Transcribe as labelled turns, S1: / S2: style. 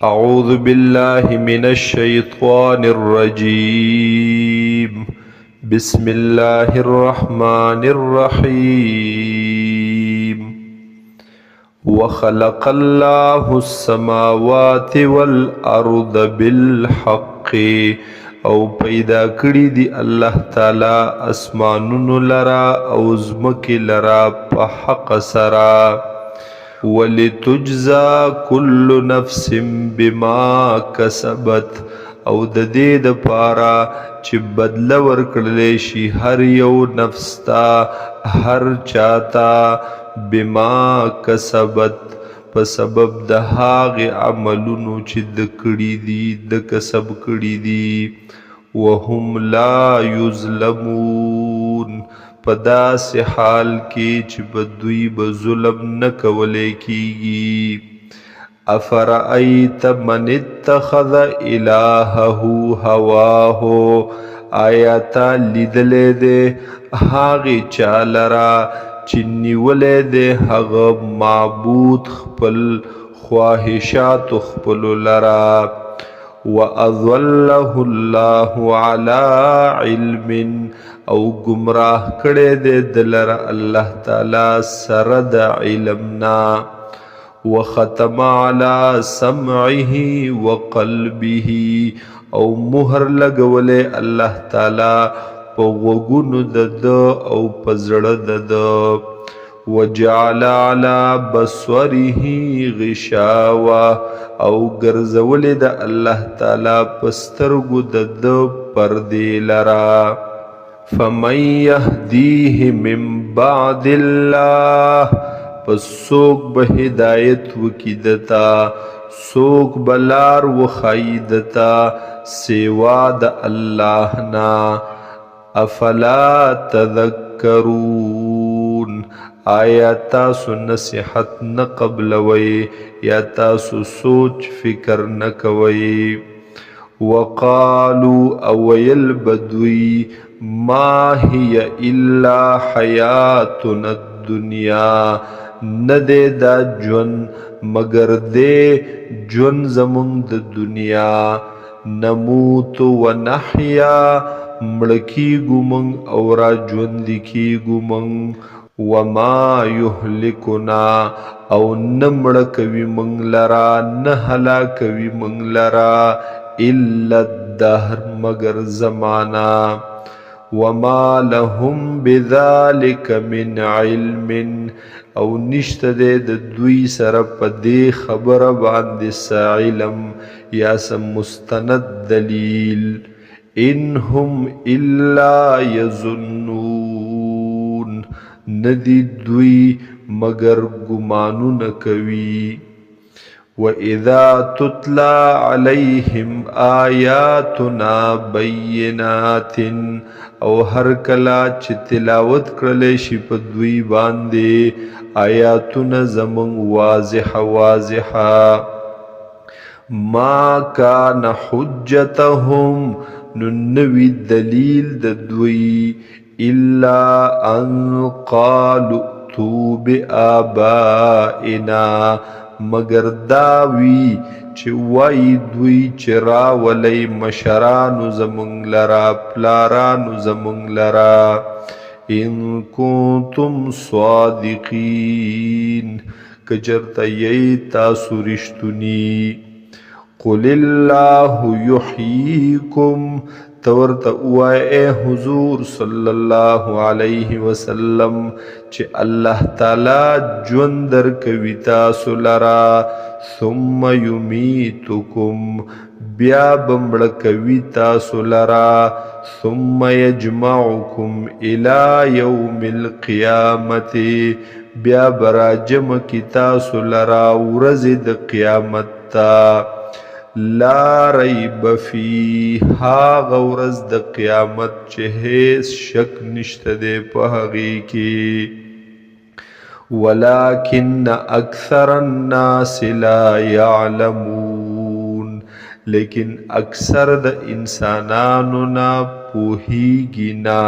S1: أعوذ بالله من الشيطان الرجيم. بسم الله الرحمن الرحيم. وخلق الله السماوات والأرض بالحق، او پیدا کړی دی الله تعالی اسمانونو لرا او زمکی لرا په حق سرا. ولتجزا كل نفس بما كسبت، او د دې د پاره چې بدله ورکړلې شي هر یو نفس تا، هر چاته بما کسبت په سبب د هغه عملونو چې د کړي دي، د کسب کړي دي. وهم لا یظلمون، په داسې حال کې چې به دوی به ظلم نه کولی کیږي. افرأیت من اتخذ الهه هواه، آیا تا لیدلی دی هغې چا لره چې نیولی دی هغه معبود خپل خواهشاتو خپلو لره. وَأَضَلَّهُ اللَّهُ عَلَىٰ عِلْمٍ، او گمراه کړی دی دلره الله تعالی سره د علمنا. وختم علی سمعه وقلبه، او مهر لګولی الله تعالی په غوږونو د ده او په زړه د ده. وجعل علی بصره غشاوه، او ګرځولی د الله تعالی په سترګو د ده پردې لرا. فمن يهديه من بعد الله، پس څوک به هدایت وکړي دته، څوک به لار وښایي دته سوا د الله نه. افلا تذکرون، آیا تاسو نصیحت نه قبلوئ یا تاسو سوچ فکر نه کوئ؟ وقالوا، اویل بدوی، ما هي الا حیاتنا الدنیا، ندے دا جون مگر دے جون زمون د دنیا. نموت و نحیا، مړکی گمنگ او را جوندی کی گمنگ. وما یهلکنا، او نمړکوی منگ لرا نهلاکوی منگ لرا الا الدهر، مگر زمانہ. وما لهم بذلك من علم، او نشته د دوی سره په دې خبره باندې څه علم یا څه مستند دلیل. ان هم الا یظنون، ندی دوی مگر گمانونه کوي. وَإِذَا تُتْلَى عَلَيْهِمْ آيَاتُنَا بَيِّنَاتٍ، او هر کلا چې تلاوت کړلی شي په دوی باندې آیاتونه زمون واضح واضحه. ما کان حجتهم، نو نوی دلیل د دوی الا ان قالوا ائتوا بآبائنا، مگر داوی چې وای دوی چې راولی مشرانو زمونږ لرا، پلارانو زمونږ لرا. ان کنتم صادقین، که چرته یی تاسو رښتونی. قل الله یحییکم، تورته ووایه اے حضور صلی الله علیه وسلم چې الله تعالی ژوند درکوي تاسو لرا. ثم یمیتکم، بیا به مړه کوي تاسو لرا. ثم یجمعکم الی یوم القیامة، بیا به راجمع کي تاسو لرا ورځې د قیامت ته. لا ریب فیه، هغه ورځ د قیامت چې هیڅ شک نشته دی په هغې کې. ولکن اکثر الناس لا یعلمون، لیکن اکثر د انسانانو نه پوهیږي نه.